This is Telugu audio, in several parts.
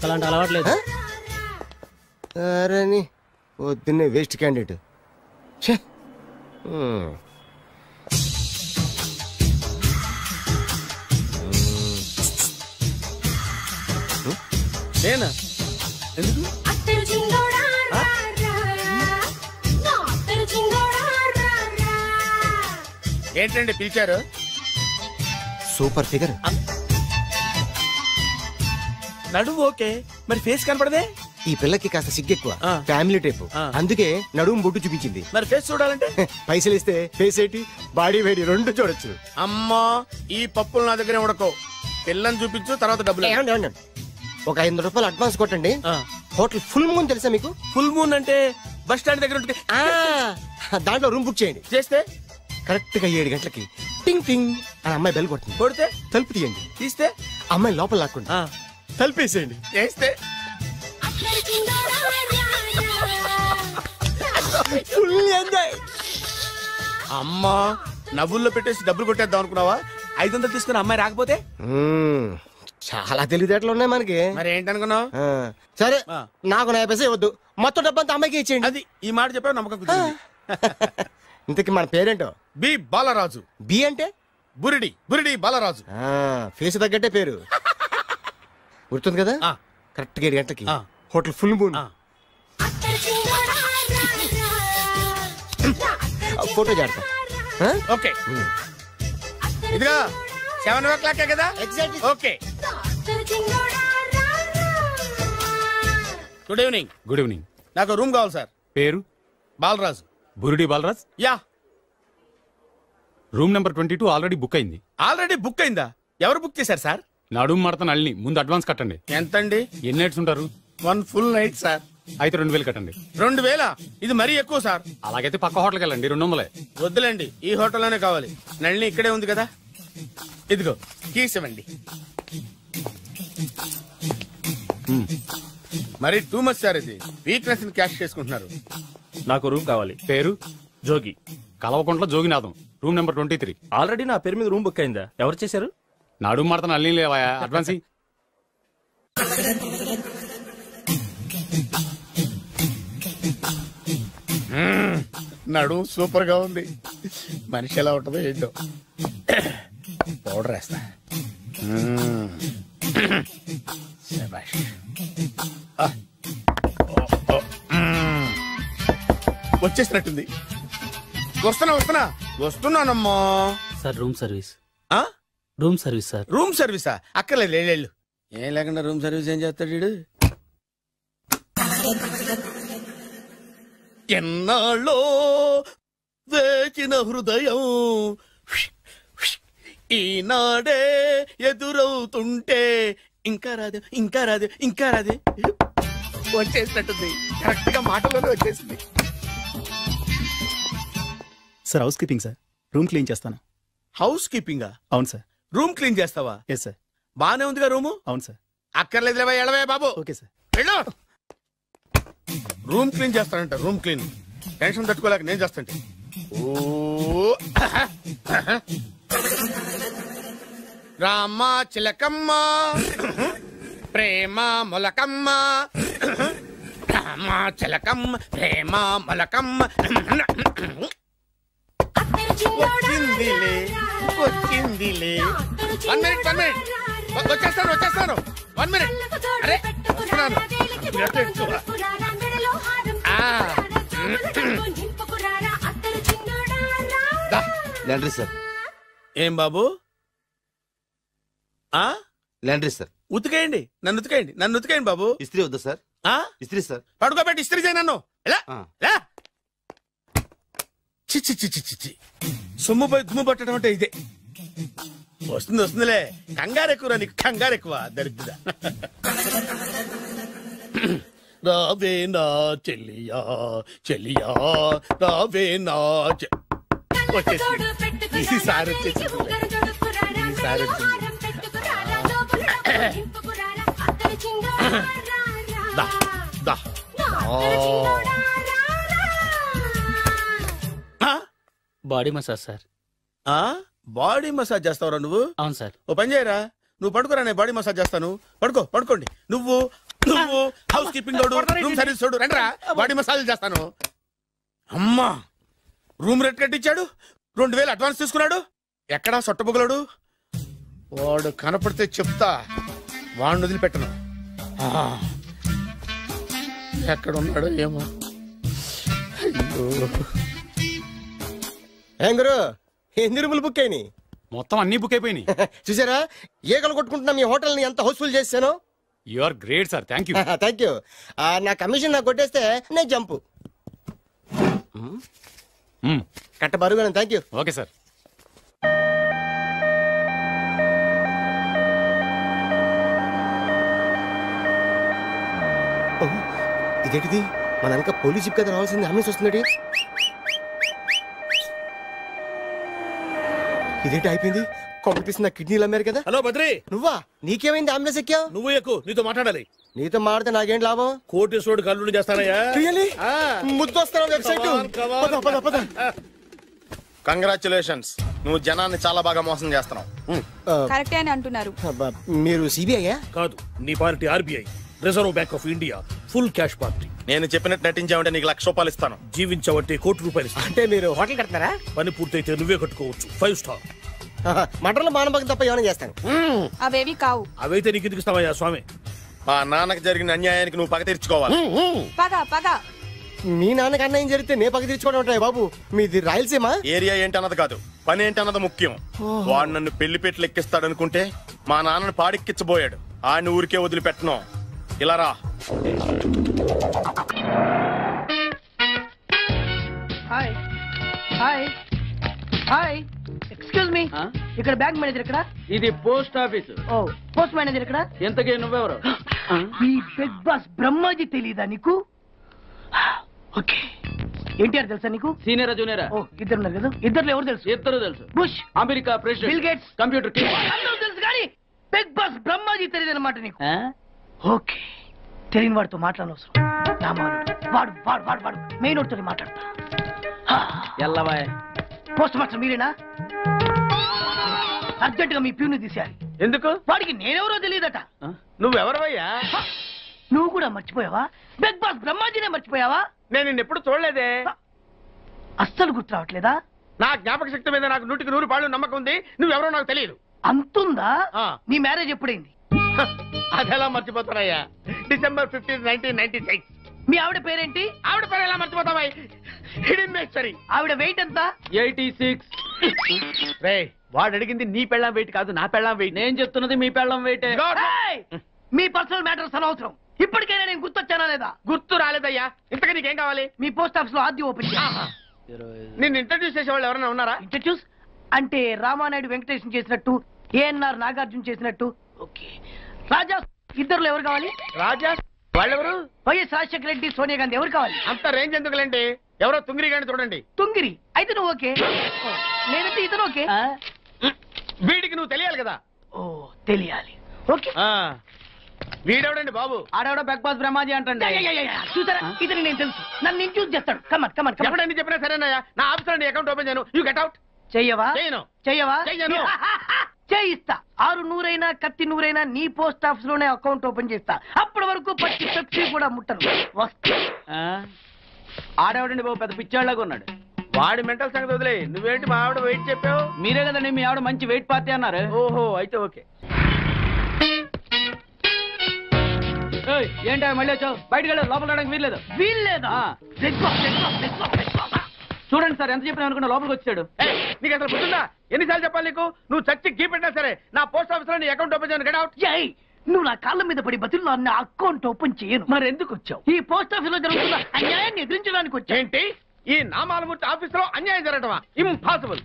నాకు అలాంటి అలవాట్లేదు. అరే పొద్దున్నే వేస్ట్ క్యాండిడేట్. నేనా? ఎందుకు? ఏంటండి పిలిచారు? Super figure. నడువు ఓకే, మరి ఫేస్ కనపడదే. ఈ పిల్లకి కాస్త సిగ్గెక్కువ, ఫ్యామిలీ టైప్, అందుకే నడుము బొట్టు చూపించింది. మరి ఫేస్ చూడాలంటే పైసలు ఇస్తే ఫేస్ ఏంటి బాడీ వేడి రెండు చూడొచ్చు. అమ్మా ఈ పప్పులు నా దగ్గర ఉడకో. పిల్లని చూపించు, తర్వాత డబ్బులు. ఒక 500 రూపాయలు అడ్వాన్స్ కొట్టండి. హోటల్ ఫుల్ మూన్ తెలుసా మీకు? ఫుల్ మూన్ అంటే బస్ స్టాండ్ దగ్గర ఉంటుంది. దాంట్లో రూమ్ బుక్ చేయండి. చేస్తే కరెక్ట్ గా 7 గంటలకి టింగ్ టింగ్ అని అమ్మాయి బెల్ కొడుతుంది. కొడితే తలుపు తీయండి. తీస్తే అమ్మాయి లోపల లాక్కుంటా తలుపేసేయండి. చేస్తే ఫుల్ ఎంజాయ్. అమ్మా నవ్వుల్లో పెట్టేసి డబ్బులు కొట్టేద్దాం అనుకున్నావా? 500 తీసుకుని అమ్మాయి రాకపోతే? చాలా తెలివితేటలు ఉన్నాయి మనకి. మరి ఏంటనుకున్నావు? సరే నాకు 50 పైసలు వద్దు, మొత్తం డబ్బంతా అమ్మాయికి ఇచ్చేయండి. అది ఈ మాట చెప్పావు, నమ్మకం కుదిరింది. ఇంతకి మన పేరేంటో? బి బాలరాజు. బి అంటే బురిడి. బురిడి బాలరాజు. ఫేస్ తగ్గట్టే పేరు గుర్తుంది కదా. కరెక్ట్ గా 7 గంటలకి హోటల్ ఫుల్ మూన్. ఫోటో చేడతా. ఓకే ఇదిగా 7 o'clock కదా? Okay. Good evening. Good evening. నాకు రూమ్ కావాలి సార్. పేరు? Balaraju. Burudi Balaraj. Yeah. Room number 22 already book అయింది. ఆల్రెడీ బుక్ అయిందా? ఎవరు బుక్ చేశారు సార్? నడుము మడత నల్ని. ముందు అడ్వాన్స్ కట్టండి. ఎంతండి? ఎన్ని నైట్స్ ఉంటారు? 1 full night సార్. అయితే 2000 కట్టండి. 2000? ఇది మరీ ఎక్కువ సార్. అలాగైతే పక్క హోటల్కి వెళ్ళండి, 200. వద్దులేండి, ఈ హోటల్లోనే కావాలి. నళిని ఇక్కడే ఉంది కదా. ఇదిగో కీస్ ఇవ్వండి. మరి టూ మచ్ సార్, ఇది వీక్నెస్ ని క్యాష్ చేసుకుంటున్నారు. నాకు రూమ్ కావాలి. పేరు? Jogi. Kalavakuntla Joginatham. Room number 23. Already నా పేరు మీద రూమ్ బుక్ అయిందా? ఎవరు చేశారు? నడుము మడత నల్లి లేవా? అడ్వాన్స్. నడు సూపర్ గా ఉంది. మనిషి ఎలా ఉంటుందో ఏంటో. పౌడర్ వేస్తా. వచ్చేసినట్టుంది. వస్తున్నానమ్మా. Sir room service. Room service sir. Room సర్వీసా? అక్కర్లేదు, లేళ్ళు. ఏం లేకుండా రూమ్ సర్వీస్ ఏం చేస్తాడు వీడు? ఎన్నాళ్ళో వేచిన హృదయం ఈనాడే ఎదురవుతుంటే ఇంకా రాదు, ఇంకా రాదు, ఇంకా రాదు. వచ్చేసినట్టుంది. కరెక్ట్ గా మాటలోనే వచ్చేసింది. Sir housekeeping sir. Room clean చేస్తాను. హౌస్ కీపింగా? అవును సార్. రూమ్ క్లీన్ చేస్తావా? Yes sir. బానే ఉందిగా రూము? అవును సార్. అక్కర్లేదు, ఎడవే బాబు. Okay sir. వెళ్ళు. రూమ్ క్లీన్ చేస్తానంట. రూమ్ క్లీన్ టెన్షన్ తట్టుకోలేక నేను చేస్తాంటే. ఓ రామ చిలకమ్మ ప్రేమ మొలకమ్మ, రామ చిలకమ్మ ప్రేమ మొలకమ్మ. వచ్చిందిలే వచ్చిందిలే. 1 minute. వచ్చేస్తాను. 1 minute. అరే వస్తున్నాను. సార్. ఏం బాబు? Laundry sir. ఉతికేయండి, నన్ను ఉతికేయండి బాబు. ఇస్త్రీ వద్దా సార్? ఇస్త్రీ సార్. పడుకోబెట్టి ఇస్త్రీ చేయి నన్ను. చిచ్చి సొమ్ము పోయి దుమ్ము పట్టడం అంటే ఇదే. వస్తుందిలే. కంగారు ఎక్కువ, నీకు కంగారు ఎక్కువ. దరిద్ర. రావే నా చెల్లియా చెల్లియా రావే నా ఈసారి వచ్చేసి body massage sir. Body massage చేస్తావురా నువ్వు? అవును సార్. ఓ పని చేయరా, నువ్వు పడుకోరా, నేను బాడీ మసాజ్ చేస్తాను. పడుకోండి. నువ్వు నువ్వు హౌస్ కీపింగ్ తోడు, రూమ్ సర్వీస్ తోడు, రండిరా బాడీ మసాజ్ చేస్తాను. అమ్మా, రూమ్ రేట్ కట్టించాడు, 2000 అడ్వాన్స్ తీసుకున్నాడు. ఎక్కడా సొట్టబుగలాడు? వాడు కనపడితే చెప్తా, వాడిని వదిలిపెట్టను. ఎక్కడ ఉన్నాడో ఏమో. అయ్యో, ఏం గురు, ఎన్ని రూములు బుక్ అయినాయి? మొత్తం అన్ని బుక్ అయిపోయినాయి. చూసారా ఏగలు కొట్టుకుంటున్నా మీ హోటల్ ని ఎంత హౌస్ఫుల్ చేశాను. You are great sir, thank you. Thank you. నా కమిషన్ నాకు కొట్టేస్తే నేను జంపు కట్ట బరుగా. థ్యాంక్ యూ. Okay sir. ఇదేంటిది, మన వెనక పోలీస్ జిప్ కదా రావాల్సింది, అంబులెన్స్ వస్తుంది. ఇదేంటి అయిపోయింది? కాంపిటీస్ నా కిడ్నీలు అమ్మారు కదా. హలో బద్రి, నువ్వా? నీకేమైంది? అంబులెన్స్ ఎక్కావు? నువ్వు ఎక్కువ, నీతో మాట్లాడాలి. నీతో మాడితే నాకేం లాభం? కోటేశ్వరుడు కల్లుడు చేస్తానయ్యా. ముద్దొస్తాను వెబ్సైట్. కంగ్రాచులేషన్స్, నువ్వు జనాన్ని చాలా బాగా మోసం చేస్తున్నావు. కరెక్టే అని అంటున్నారు. మీరు సిబిఐయా? కాదు, నీ party RBI, reserve bank of India, full cash party. నేను చెప్పినట్టు నటించావంటే నీకు ₹1,00,000 ఇస్తాను. జీవించవంటే ₹1,00,00,000 ఇస్తాను. అంటే మీరు హోటల్ కడతారా? పని పూర్తయితే నువ్వే కట్టుకోవచ్చు, 5 స్టార్. మటన్లో మానభంగం తప్ప ఏమైనా చేస్తాను. అవేవి కావు. అవైతే నీకు ఎందుకు ఇస్తావయ్యా స్వామి? మా నాన్నకు జరిగిన అన్యాయానికి నువ్వు పగ తీర్చుకోవాలి. పగ పగ. మీ నాన్నకి అన్యాయం జరిగితే నే పగ తీర్చుకోవడం ఉంటాయి బాబు. మీది రాయలసీమ. ఏరియా ఏంటన్నది కాదు, పని ఏంటన్నది ముఖ్యం. వాడు నన్ను పెళ్లి పెట్లు ఎక్కిస్తాడనుకుంటే మా నాన్నను పాడెక్కించబోయాడు. ఆడిని ఊరికే వదిలిపెట్టను. ఇలా రా. Hi hi hi, excuse me, ఇక్కడ బ్యాంక్ మేనేజర్ ఇక్కడ? ఇది పోస్ట్ ఆఫీస్. ఓ, పోస్ట్ మేనేజర్ ఇక్కడ? ఎంతకే నువ్వెవరు? ఈ బిగ్ బాస్ బ్రహ్మాజీ తెలీదా నీకు? ఓకే, ఎన్టీఆర్ తెలుసా నీకు? సీనియరా జూనియరా? ఓ, ఇద్దరు ఉన్నారు కదా. ఇద్దరు ఎవరు తెలుసు? ఇద్దరు తెలుసు. Bush, America president, bill gates, computer king. అందరూ తెలుసు కానీ బిగ్ బాస్ బ్రహ్మాజీ తెలియదు అనమాట నీకు. ఓకే, తెలియని వాడితో మాట్లాడనవసరం. వాడు వాడు వాడు వాడు మెయిన్ వాడితో మాట్లాడతా. ఎల్లవాయ్. పోస్ట్ మాస్టర్ మీరేనా? అర్జెంట్ గా మీ ప్యూని తీసేయాలి. ఎందుకు? వాడికి నేనెవరో తెలియదట. నువ్వెవరవయ్యా? నువ్వు కూడా మర్చిపోయావా? బిగ్ బాస్ బ్రహ్మాజీనే మర్చిపోయావా? నేను నిన్నెప్పుడు చూడలేదే. అస్సలు గుర్తు రావట్లేదా? నా జ్ఞాపక శక్తి మీద నాకు 100% నమ్మకం ఉంది. నువ్వెవరో నాకు తెలియదు. అంతుందా? నీ మ్యారేజ్ ఎప్పుడైంది? అదెలా మర్చిపోతానయ్యా? December 15, 1996. మీ ఆవిడ పేరేంటి? ఆవిడ పేరు ఎలా మర్చిపోతావా? హిడింబేశ్వరి. ఆవిడ వెయిట్ ఎంత? 86. రే, వాడు అడిగింది నీ పెళ్ళాం వెయిట్ కాదు, నా పెళ్ళాం వెయిట్. నేను చెప్తున్నది మీ పెళ్ళాం వెయిట్. మీ పర్సనల్ మ్యాటర్స్ అనవసరం. ఇప్పటికైనా నేను గుర్తొచ్చానా లేదా? గుర్తు రాలేదయ్యా. ఇంతగా నీకేం కావాలి? మీ పోస్ట్ ఆఫీస్ లో ఆద్యం ఓపెన్ చేయాలి. నిన్ను ఇంట్రడ్యూస్ చేసే వాళ్ళు ఎవరైనా ఉన్నారా? ఇంట్రడ్యూస్ అంటే రామానాయుడు వెంకటేశం చేసినట్టు, ఏఎన్ఆర్ నాగార్జున చేసినట్టు. ఓకే, రాజా ఇద్దరులో ఎవరు కావాలి? రాజా వాళ్ళెవరు? వైఎస్ రాజశేఖర రెడ్డి, సోనియా గాంధీ ఎవరు కావాలి? అంత రేంజ్ ఎందుకులేండి, ఎవరో తుంగిరి గాని చూడండి. తుంగిరి అయితే నువ్వు ఓకే, నేనంటే ఇతను ఓకే. వీడికి నువ్వు తెలియాలి కదా. ఓ, తెలియాలి. ఓకే, వీడెవడండి బాబు? ఆడెవడ బిగ్ బాస్ బ్రహ్మాజీ అంటండి. చూసారా, ఇతని నేను తెలుసు. నన్ను ఇంట్రడ్యూస్ చేస్తాడు. Come on come on come on. ఎప్పుడన్నీ చెప్పినా సరేనయ్యా. నా ఆఫీస్ లో అకౌంట్ ఓపెన్ చేయను. You get out. చెయ్యవా? చేయను. చెయ్యవా? చెయ్యను. చేయిస్తా. 6 నూరైనా కత్తి నూరైనా నీ పోస్ట్ ఆఫీస్ లోనే అకౌంట్ ఓపెన్ చేస్తా. అప్పటి వరకు పచ్చి పెప్సీ కూడా ముట్టను. వస్తా. ఆడేవాడండి బాబు, పెద్ద పిచ్చాళ్ళగా ఉన్నాడు. వాడి మెంటల్ సంగతి వదిలే. నువ్వేంటి మా ఆవిడ వెయిట్ చెప్పావు? మీరే కదండి మీ ఆవిడ మంచి వెయిట్ పార్టీ అన్నారు. ఓహో, అయితే ఓకే. ఏంటా మళ్ళీ వచ్చావు? బయటకు వెళ్ళి లోపల రావడానికి వీల్లేదు. వీల్లేదా? చూడండి సార్, ఎంత చెప్పినా అనుకున్నా లోపలికి వచ్చాడు. నీకు అసలు గుర్తుందా? ఎన్నిసార్లు చెప్పాలి నీకు? నువ్వు చచ్చి గీ పెట్టినా సరే నా పోస్ట్ ఆఫీస్ లో నీ అకౌంట్ ఓపెన్ చేయను. Get out. నువ్వు నా కాళ్ళ మీద పడి బతులు నా అకౌంట్ ఓపెన్ చేయను. మరి ఎందుకు వచ్చావు? ఈ పోస్ట్ ఆఫీస్ లో జరుగుతున్న అన్యాయాన్ని ఎదిరించడానికి వచ్చా. ఏంటి? ఈ నామాలమూర్తి ఆఫీస్ లో అన్యాయం జరగటమా? ఇంపాసిబుల్.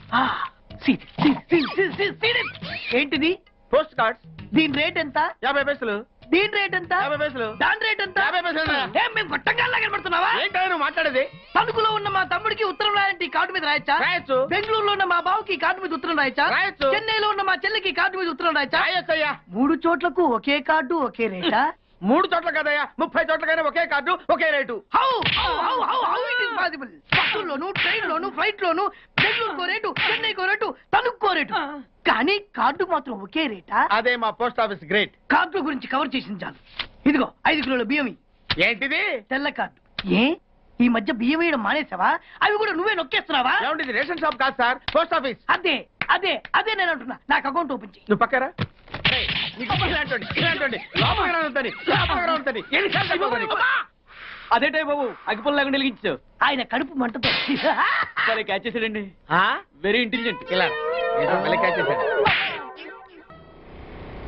ఏంటిది? Post cards. దీని రేట్ ఎంత? 50 పైసలు. దీని రేట్ ఎంత? 50 పైసలు. దాని రేట్ ఎంత? 50 పైసలు. మేము గొట్టంగా కనబడుతున్నావా? ఏంటో నువ్వు మాట్లాడేది? తణుకులో ఉన్న మా తమ్ముడికి ఉత్తరం రాయంటే ఈ కార్డు మీద రాయచ్చా? రాయొచ్చు. బెంగళూరులో ఉన్న మా బావుకి ఈ కార్డు మీద ఉత్తరం రాయచ్చా? రాయొచ్చు. చెన్నైలో ఉన్న మా చెల్లికి కార్డు మీద ఉత్తరం రాయచ్చా? రాయొచ్చయ్యా. 3 చోట్లకు ఒకే కార్డు ఒకే రేటా? 3 చోట్ల కదయ్యా, 30 చోట్లకైనా ఒకే కార్డు ఒకే రేటు. బస్సుల్లోను, ట్రైన్ లోను, ఫ్లైట్ లోను బెంగళూరుకో రేటు, చెన్నైకో రేటు, తణుక్కో రేటు, కానీ కార్డు మాత్రం ఒకే రేటా? అదే మా పోస్ట్ ఆఫీస్ గ్రేట్. కార్డు గురించి కవర్ చేసింది చాలు. ఇదిగో 5 కిలోల బియ్యం. ఏంటిది? తెల్ల కార్డు. ఏ ఈ మధ్య బియ్యం వేయడం మానేసావా? అవి కూడా నువ్వే నొక్కేస్తున్నావా? ఏమంటే రేషన్ షాప్ కాదు సార్, పోస్ట్ ఆఫీస్. అదే అదే అదే నేను అంటున్నా. నాకు అకౌంట్ ఓపెన్ చేయి. నువ్వు పక్కరా. అదేటే బాబు అగ్గిపుల్ల లేకుండా వెలిగించు. ఆయన కడుపు మంటతో క్యాచ్ చేసాడండి. Very intelligent. ఇలా క్యాచ్ చేశాడు.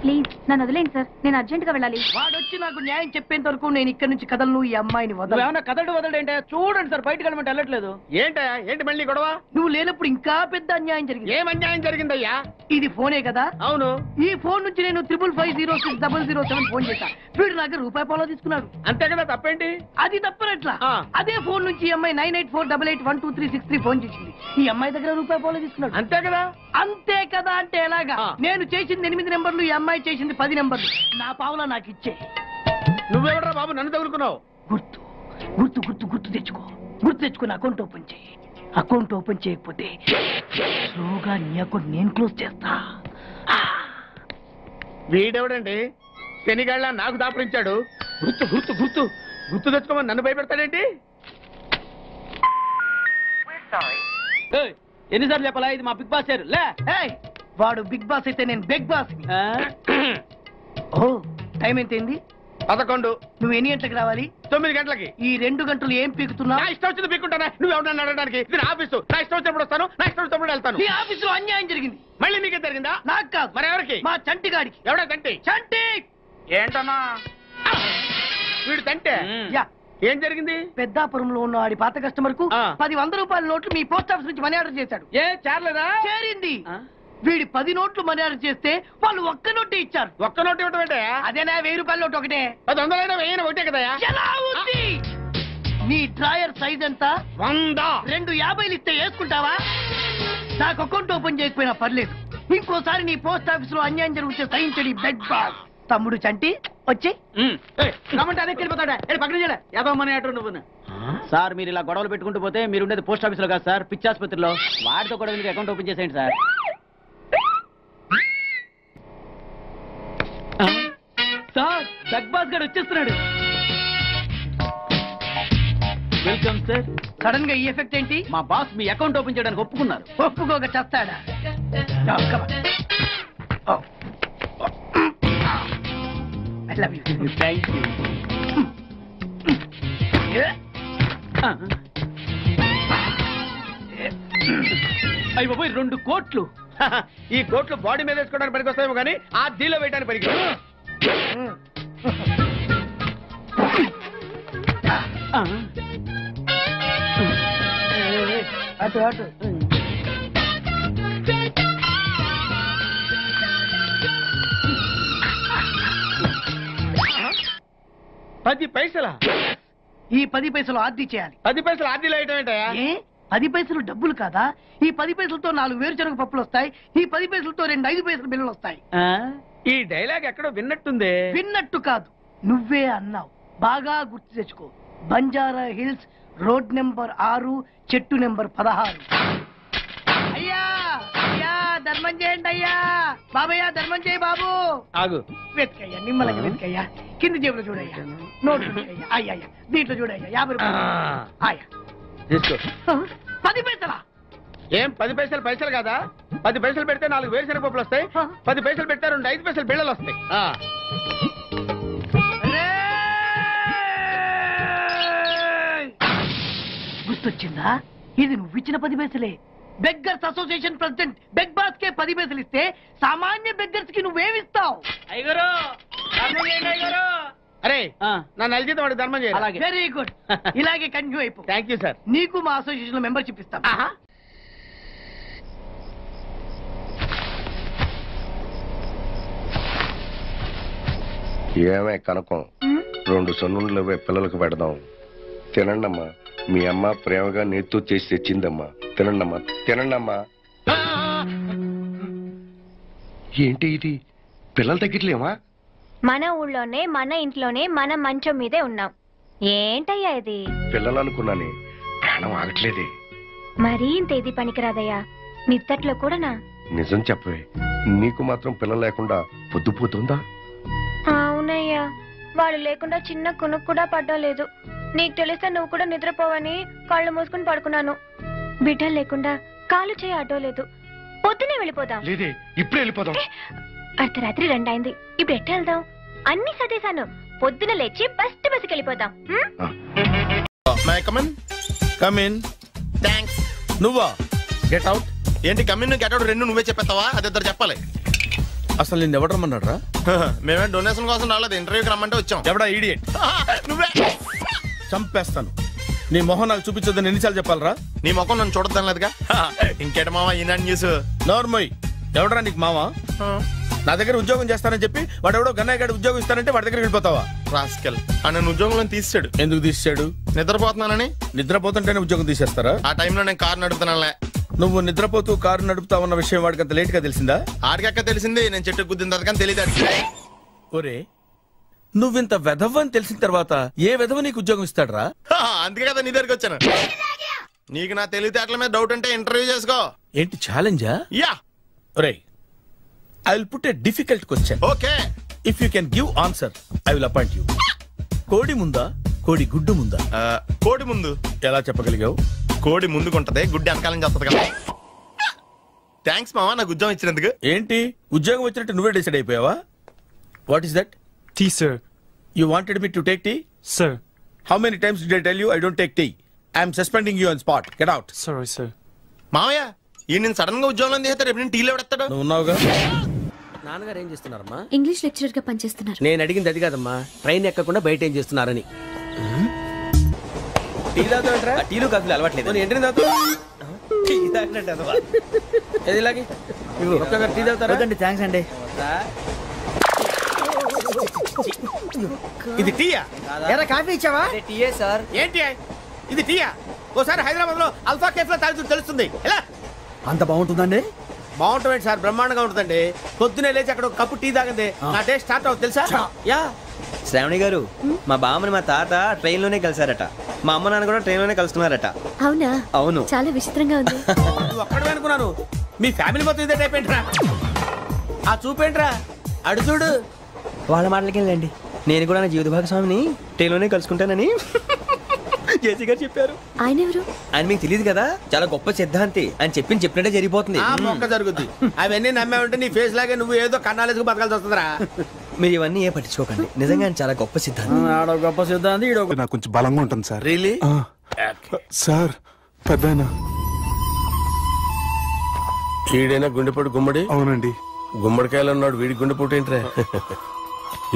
ప్లీజ్ నన్ను వదిలేండి సార్, నేను అర్జెంట్ గా వెళ్ళాలి. వాడొచ్చి నాకు న్యాయం చెప్పేంత వరకు నేను ఇక్కడి నుంచి కదలను. ఈ అమ్మాయిని వదలు. ఏమన్నా కదలడు వదలంటే చూడండి సార్, బయటకు వెళ్ళమంటే వెళ్ళట్లేదు. ఏంటయ్యా, ఏంటి మళ్ళీ గొడవ? నువ్వు లేనప్పుడు ఇంకా పెద్ద అన్యాయం జరిగింది. ఏం అన్యాయం జరిగిందయ్యా? ఇది ఫోనే కదా? అవును. ఈ ఫోన్ నుంచి నేను 555060007 ఫోన్ చేశా. వీడు నాకు ₹1 తీసుకున్నాడు. అంతే కదా, తప్పేంటి? అది తప్పనట్లా. అదే ఫోన్ నుంచి ఈ అమ్మాయి 984888123363 ఫోన్ చేసింది. ఈ అమ్మాయి దగ్గర ₹1 తీసుకున్నాడు. అంతే కదా. అంతే కదా అంటే ఎలాగా? నేను చేసింది 8 నెంబర్లు, ఈ అమ్మాయి చేసింది 10 నెంబర్లు. నా పావులా నాకు ఇచ్చే. నువ్వెవడరా బాబు నన్ను తగులుకున్నావు? గుర్తు గుర్తు గుర్తు గుర్తు తెచ్చుకో. గుర్తు తెచ్చుకుని అకౌంట్ ఓపెన్ చేయి. అకౌంట్ ఓపెన్ చేయకపోతే స్లోగా నీ అకౌంట్ నేను క్లోజ్ చేస్తా. వీడెవడండి శనిగాళ్ళ నాకు దాపరించాడు? గుర్తు గుర్తు గుర్తు గుర్తు తెచ్చుకోమని నన్ను భయపెడతాడేంటి? ఎన్నిసార్లు చెప్పాలా, ఇది మా బిగ్ బాస్ సార్. లే వాడు బిగ్ బాస్ అయితే నేను బిగ్ బాస్. ఓ టైం ఎంతైంది? 11. నువ్వు ఎన్ని గంటలకు రావాలి? 9 గంటలకి. ఈ 2 గంటలు ఏం పీకుతున్నా? నా ఇష్టం వచ్చింది పీక్కుంటానా? నువ్వు ఎవరన్నా అడగడానికి? ఇది నా ఆఫీసు. నా ఇష్టం వచ్చినప్పుడు వస్తాను, నా ఇష్టం వచ్చినప్పుడు వెళ్తాను. ఈ ఆఫీసులో అన్యాయం జరిగింది. మళ్ళీ నీకే జరిగిందా? నాకు కాదు. మరి ఎవరికి? మా చంటి గాడికి. ఎవడా తంటి? చంటి ఏంటన్నా వీడు తంటే? యా. ఏం జరిగింది? పెద్దాపురంలో ఉన్న వాడి పాత కస్టమర్ కు 10 100 నోట్లు మీ పోస్ట్ ఆఫీస్ నుంచి మనీ ఆర్డర్ చేశాడు. ఏ చేరలేదా? చేరింది. వీడి 10 నోట్లు మనీ ఆర్డర్ చేస్తే వాళ్ళు ఒక్క నోటే ఇచ్చారు. ఒక్క నోటు ఇవ్వటం ఏంటే? అదేనా ₹1000 నోటు ఒకటే. 100 వెయ్యి ఒకటే కదా. ఎలా ఉంది? నీ డ్రాయర్ సైజ్ ఎంత? 100. 2 50 ఇస్తే వేసుకుంటావా? నాకు అకౌంట్ ఓపెన్ చేయకపోయినా పర్లేదు. ఇంకోసారి నీ పోస్ట్ ఆఫీస్ లో అన్యాయం జరిగితే సహించడి బెడ్ బాస్. తమ్ముడు చంటి వచ్చి రమ్మంటే అదే వెళ్ళిపోతాడా? పక్కన చేయలే యాదవమని అటు నువ్వు. సార్ మీరు ఇలా గొడవలు పెట్టుకుంటూ పోతే మీరు ఉండేది పోస్ట్ ఆఫీస్ లో కాదు సార్, పిచ్చాసుపత్రిలో. వాడితో కూడా మీకు అకౌంట్ ఓపెన్ చేసేయండి సార్. సార్ బిగ్ బాస్ గారు వచ్చేస్తున్నాడు. Welcome sir. సడన్ గా ఈ ఎఫెక్ట్ ఏంటి? మా బాస్ మీ అకౌంట్ ఓపెన్ చేయడానికి ఒప్పుకున్నారు. ఒప్పుకోక చస్తాడా? I love you. Thank you. అయ్యి బాబోయ్ 2 కోట్లు. ఈ కోట్లు బాడీ మీద వేసుకోవడానికి పనికి వస్తాయేమో కానీ ఆ దీలో వేయడానికి పనికి. అటు అటు. $10. ఈ 10 పైసలు ఆర్డీ చేయాలి. 10 పైసలు ఆర్డీలో వేయటం ఏంటయ్యా? ఏ 10 పైసలు డబ్బులు కాదా? ఈ 10 పైసలతో 4 వేరుశనగ పప్పులు వస్తాయి. ఈ 10 పైసలతో 2 5 పైసల బిల్లులు వస్తాయి. ఈ డైలాగ్ ఎక్కడో విన్నట్టుంది. విన్నట్టు కాదు, నువ్వే అన్నావు. బాగా గుర్తు తెచ్చుకో. బంజారా హిల్స్, రోడ్ నెంబర్ 6, చెట్టు నెంబర్ 16. అయ్యా అయ్యా ధర్మం చేయండి అయ్యా. బాబయ్యా ధర్మం చేయి బాబు. ఆగు. వెతికయ్యా, నిమ్మలంగా వెతికయ్యా. కింది జేబులో చూడయ్యా. నోట్ చూడయ్యా. అయ్యా దీంట్లో చూడయ్యా. 50 రూపాయలు. అయ్యా తీసుకో. 10 పైసలా? ఏం 10 పైసలు పైసలు కాదా? 10 పైసలు పెడితే 4 వేరుశనగ పప్పులు వస్తాయి. 10 పైసలు పెడితే 2 5 పైసలు బిళ్ళలు వస్తాయి. గుర్తొచ్చిందా? ఇది నువ్వు ఇచ్చిన 10 పైసలే. Beggars association president beg boss కే 10 పైసలు ఇస్తే సామాన్య బెగ్గర్స్ కి నువ్వేమిస్తావు? అరే నా నల్జీతం వాడికి ధర్మం చేయాలి. Very good. ఇలాగే కంటిన్యూ అయిపో. Thank you sir. నీకు మా అసోసియేషన్ లో మెంబర్షిప్ ఇస్తాం. ఏమే కనకం 2 సొన్నులు పిల్లలకు పెడదాం. తినండమ్మా. మీ అమ్మ ప్రేమగా నేతో చేసి తెచ్చిందమ్మా. తినండమ్మా తినండమ్మా. ఏంటి ఇది? పిల్లలు తగ్గట్లేమా? మన ఊళ్ళోనే మన ఇంట్లోనే మన మంచం మీదే ఉన్నాం. ఏంటయ్యా ఇది? పిల్లలు అనుకున్నానే, ప్రాణం ఆగట్లేదే. మరీ ఇంత ఇది పనికిరాదయ్యా. నిద్దట్లో కూడానా? నిజం చెప్పవే, నీకు మాత్రం పిల్లలు లేకుండా పొద్దుపోతుందా? అవునయ్యా, వాళ్ళు లేకుండా చిన్న కునుకు కూడా పడ్డలేదు. నీకు తెలిస్తే నువ్వు కూడా నిద్రపోవని కళ్ళు మూసుకుని పడుకున్నాను. బిడ్డలు లేకుండా కాలు చేయి అడ్డోలేదు. పొద్దునే వెళ్ళిపోదాం. లేదే, ఇప్పుడే వెళ్ళిపోదాం. అర్ధరాత్రి 2 అయింది. ఇప్పుడు ఎట్ట వెళ్దాం? అన్ని సదేశాను. పొద్దున లేచి ఫస్ట్ బస్సుకి వెళ్ళిపోదాం. నువ్వా? Get out. ఏంటి కమిన్ గెట్ అవుట్ రెండు నువ్వే చెప్పేస్తావా? అది ఇద్దరు చెప్పాలి. అసలు నేను ఎవరు రమ్మన్నాడు రా? మేమే డొనేషన్ కోసం రాలేదు, ఇంటర్వ్యూకి రమ్మంటే వచ్చాం. ఎవడా ఈడియట్? నువ్వే. చంపేస్తాను. నీ మొహం నాకు చూపించొద్దని ఎన్నిసార్లు చెప్పాలరా? నీ ముఖం నన్ను చూడద్దాం లేదుగా. ఇంకేట మామ ఈనాడు న్యూస్. నోర్మోయ్, ఎవడరా నీకు మామ? నా దగ్గర ఉద్యోగం చేస్తానని చెప్పి వాడు ఎవడో గన్నయ్య గారి ఉద్యోగం ఇస్తానంటే వాడి దగ్గర వెళ్ళిపోతావా? రాస్కెల్. నన్ను ఉద్యోగంలో తీసాడు. ఎందుకు తీసాడు? నిద్రపోతున్నానని. నిద్రపోతుంటేనే ఉద్యోగం తీసేస్తారా? ఆ టైంలో నేను కారు నడుపుతున్నానులే. నువ్వు నిద్రపోతూ కారు నడుపుతా ఉన్న విషయం వాడికి అంత లేట్ గా తెలిసిందా? ఆడికక్క తెలిసింది, నేను చెట్టు గుద్దిన తర్వాత కానీ తెలియదు ఆడికి. ఒరే, నువ్వింత వెధవ్ అని తెలిసిన తర్వాత ఏ వెధవ నీకు ఉద్యోగం ఇస్తాడరా? అందుకే కదా నీ దగ్గరికి వచ్చాను. నీకు నా తెలివితేటల మీద డౌట్ అంటే ఇంటర్వ్యూ చేసుకో. ఏంటి ఛాలెంజా? యా. ఒరే, I will put a difficult question. Okay. If you can give answer I will appoint you. కోడి ముందా, కోడి గుడ్డు ముందా? కోడి ముందు. ఎలా చెప్పగలిగావు? కోడి ముందుకుంటది, గుడ్డి వెనకాలం చేస్తుంది కదా. థ్యాంక్స్ మామా నాకు ఉద్యోగం ఇచ్చినందుకు. ఏంటి ఉద్యోగం వచ్చినట్టు నువ్వే డిసైడ్ అయిపోయావా? What is that? Tea sir. You wanted me to take tea? Sir. How many times did I tell you I don't take tea? I am suspending you on spot. Get out. Sorry, sir. మామయ్య ఈ నేను సడన్ గా ఉద్యోగంలో తీస్తాడు, రేపు నేను టీలో పెడతాడు. నువ్వు ఉన్నావుగా? నాన్నగారు ఏం చేస్తున్నారమ్మా? ఇంగ్లీష్ లెక్చరర్ గా పనిచేస్తున్నారు. నేను అడిగింది అది కాదమ్మా, ట్రైన్ ఎక్కకుండా బయట ఏం చేస్తున్నారని. టీ తాగుతాంట్రా? టీలు కాఫీలు అలవాట్లేదు. ఎంట్రీ తాగుతా. టీ తాగినట్టు ఏది ఇలాగే ఒక్కగారు టీ తాగుతారా? థ్యాంక్స్ అండి. ఇది టీయా? ఎరా కాఫీ ఇచ్చావా? టీయే సార్. ఏంటి ఇది టీయా? ఓసారి హైదరాబాద్ లో అల్ఫా కేఫ్ లో తాగుతూ తెలుస్తుంది. ఎలా అంత బాగుంటుందండి? బాగుంటుంది సార్, బ్రహ్మాండంగా ఉంటుందండి. పొద్దునే లేచి అక్కడ ఒక కప్పు టీ తాగింది నా డే స్టార్ట్ అవుతుంది తెలుసా? యా. శ్రావణి గారు, మా బామ్మని మా తాత ట్రైన్ లోనే కలిసారట. మా అమ్మ నాన్న కూడా ట్రైన్ లోనే కలుస్తున్నారట. అవునా? అవును. చాలా విచిత్రంగా ఉంది. నువ్వు ఒక్కడే అనుకున్నాను, మీ ఫ్యామిలీ మొత్తం ఇదే టైప్ ఏంట్రా? ఆ చూపేంట్రా? అడు చూడు. వాళ్ళ మాటలకి వెళ్ళండి. నేను కూడా నా జీవిత భాగస్వామిని ట్రైన్ లోనే కలుసుకుంటానని జేసీ గారు చెప్పారు. ఆయన ఎవరు? ఆయన మీకు తెలియదు కదా, చాలా గొప్ప సిద్ధాంతి అని చెప్పినట్టే జరిగిపోతుంది. ఆ మొక్క జరుగుద్ది. అవన్నీ నమ్మే ఉంటే నీ ఫేస్ లాగే నువ్వు ఏదో కన్నాలేసుకు బతకాల్సి వస్తుందిరా. మీరు ఇవన్నీ ఏ పట్టించుకోకండి, నిజంగా ఆయన చాలా గొప్ప సిద్ధాంతి. ఆడో గొప్ప సిద్ధాంతి, ఈడో నాకు కొంచెం బలంగా ఉంటుంది సార్. రియలీ? సార్ పెద్దయినా. ఈడైనా గుండెపోటు గుమ్మడి? అవునండి. గుమ్మడికాయలు ఉన్నాడు, వీడి గుండెపోటు ఏంట్రా?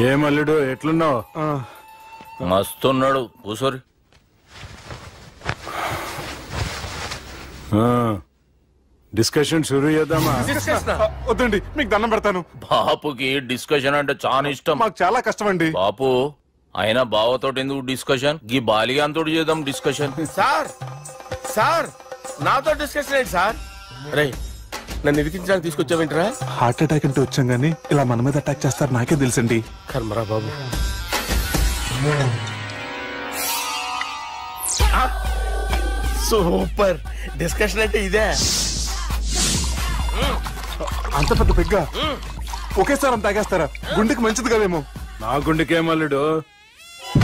ఏం అల్లుడు ఎట్లున్నావు? మస్తున్నాడు కూసోరి. డిస్కషన్ షురూ చేద్దామా? వద్దండి, మీకు దండం పెడతాను. బాపుకి డిస్కషన్ అంటే చాలా ఇష్టం. మాకు చాలా కష్టం అండి. బాపు అయినా బావతోటి ఎందుకు డిస్కషన్? గీ బాలిగాంతో చేద్దాం డిస్కషన్. సార్ సార్ నాతో డిస్కషన్ ఏంటి సార్? రే నన్ను ఇరికించడానికి తీసుకొచ్చావేంట్రా? హార్ట్ అటాక్ అంటే వచ్చాం గానీ ఇలా మన మీద అటాక్ చేస్తారు నాకే తెలుసండి. కర్మరా బాబు. సూపర్ డిస్కషన్ అంటే ఇదే. అంత పెద్ద పెగ్గా ఒకేసారి అంత తాగేస్తారా? గుండెకి మంచిది కదేమో. నా గుండెకేమల్లుడు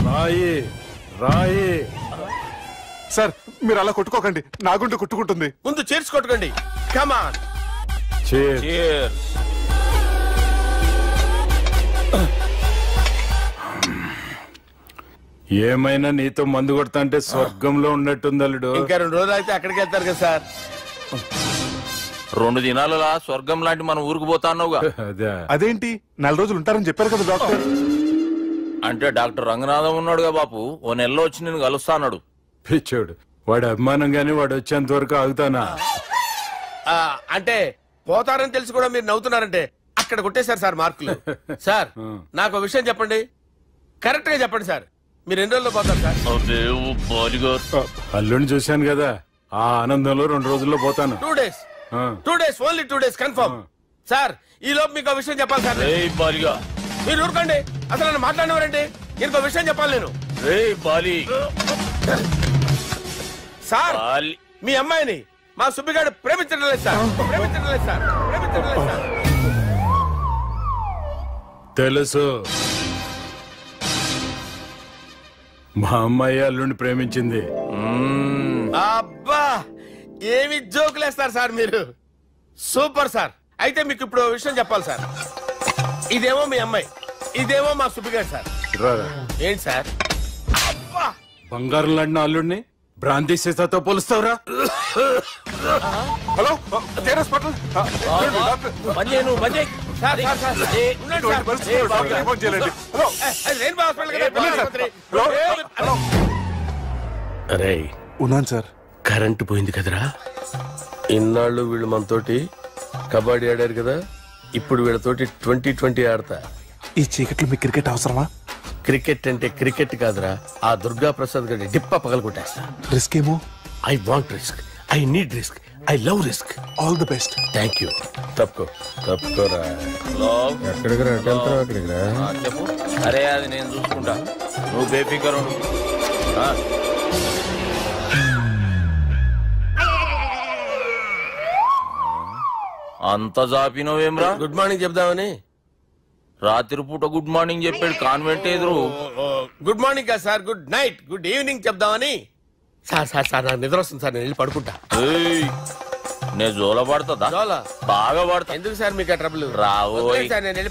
రాయి రాయి. సార్ మీరు అలా కొట్టుకోకండి, నా గుండె కొట్టుకుంటుంది. ముందు చేర్చి కొట్టుకోండి. కమాన్. ఏమైనా నీతో మందు కొడతా అంటే స్వర్గంలో ఉన్నట్టుంది అల్లుడు. ఇంకా 2 రోజులు అయితే అక్కడికి వెళ్తారు కదా సార్. 2 దినాలలా స్వర్గం లాంటి మన ఊరికి పోతాన్నావుగా. అదేంటి 4 రోజులు ఉంటారని చెప్పారు కదా డాక్టర్. అంటే డాక్టర్ రంగనాథం ఉన్నాడుగా బాపు, ఓ నెలలో వచ్చి నేను కలుస్తా అన్నాడు. పిచ్చోడు, వాడు అభిమానంగానే వాడు వచ్చేంత వరకు ఆగుతానా? అంటే పోతారని తెలిసి కూడా మీరు నవ్వుతున్నారంటే అక్కడ కొట్టేశారు సార్ మార్కులు. సార్ నాకు ఒక విషయం చెప్పండి, కరెక్ట్ గా చెప్పండి సార్. మీరు ఎన్ని రోజుల్లో పోతారు సార్? అల్లుడిని చూశాను కదా, ఆ ఆనందంలో 2 రోజుల్లో పోతాను. 2 days. 2 days, only 2 days confirm. Sir ఈ లోపు మీకు విషయం చెప్పాలి సార్. మీరు ఊరుకోండి. అసలు నన్ను మాట్లాడినవారండి. ఇంకో విషయం చెప్పాలి నేను. బాలి సార్, మీ అమ్మాయిని మా సుబ్బిగాడు ప్రేమించడం లేదు సార్. ప్రేమించడం లేదు సార్. ప్రేమించడం లేదు సార్. తెలుసు, మా అమ్మాయి అల్లుడిని ప్రేమించింది. అబ్బా, ఏమి జోకులేస్తారు సార్ మీరు. Super sir. అయితే మీకు ఇప్పుడు విషయం చెప్పాలి సార్. ఇదేమో మీ అమ్మాయి, ఇదేమో మా సుబ్బిగాడు సార్. ఏంటి సార్? బంగారం లాంటి అల్లుడిని బ్రాంతి సీసాతో పోలుస్తావురా? Hello, hospital. అరే, ఉన్నాను సార్. కరెంటు పోయింది కదరా. ఇన్నాళ్ళు వీళ్ళు మనతోటి కబడ్డీ ఆడారు కదా, ఇప్పుడు వీళ్ళతోటి 2020 ఆడతా. ఈ చీకట్లో మీ క్రికెట్ అవసరమా? క్రికెట్ అంటే క్రికెట్ కాదురా, ఆ దుర్గా ప్రసాద్ గారి డిప్ప పగల కొట్టేస్తా. రిస్క్ ఏమో. I want risk, I need risk, I love risk. All the best. Thank you. తప్పుకోరా. ఎక్కడికి రా? అక్కడికి రా. చెప్పు. అరే అది నేను చూసుకుంటా, నువ్వు బేఫికర్ ఉండు. అంత జాపినవేమ్రా? గుడ్ మార్నింగ్ చెప్దామని. రాత్రి పూట గుడ్ మార్నింగ్ చెప్పాడు కాన్వెంట్ ఎదురు. గుడ్ మార్నింగ్ కాదు sir, good night, good evening చెప్దామని. సార్ సార్ సార్, నాకు నిద్ర వస్తుంది సార్, నేను వెళ్ళి పడుకుంటా. నేను జోల పడుతుందా? జోల బాగా పడతా. ఎందుకు సార్ మీకు ట్రబుల్? రావు సార్, నేను వెళ్ళి